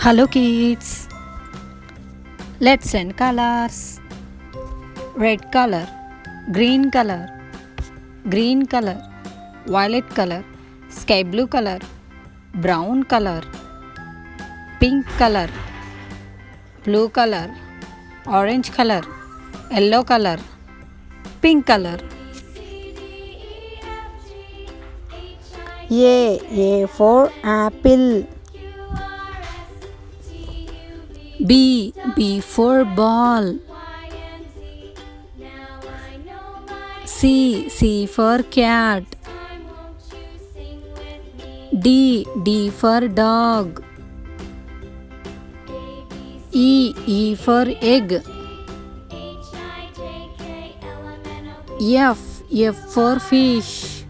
Hello kids, let's send colors. Red color, green color, green color, violet color, sky blue color, brown color, pink color, blue color, orange color, yellow color, pink color. A for apple. B for ball. C for cat. D for dog. E for egg. F for fish.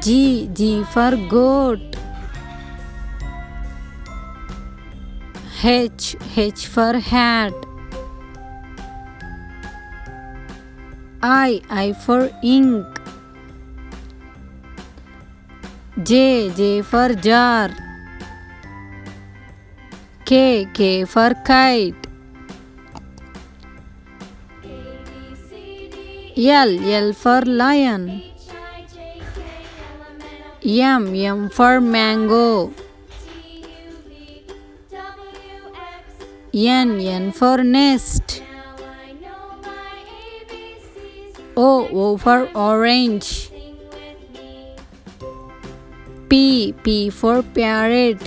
G for goat. H for hat. I for ink. J for jar. K for kite. L for lion. M for mango. N for nest. O for orange. P for parrot.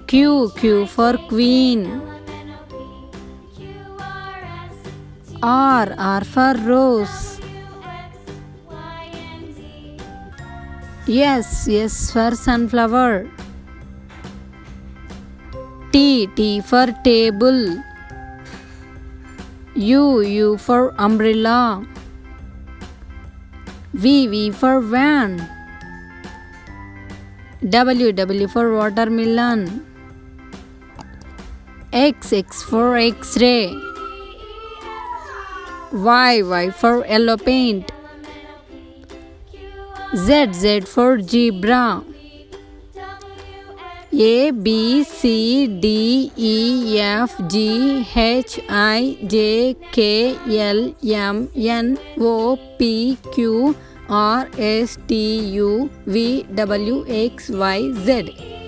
Q for queen. R for rose. S for sunflower. T for table. U for umbrella. V for van. W for watermelon. X for X-ray. Y for yellow paint. Z for zebra. A B C D E F G H I J K L M N O P Q R S T U V W X Y Z.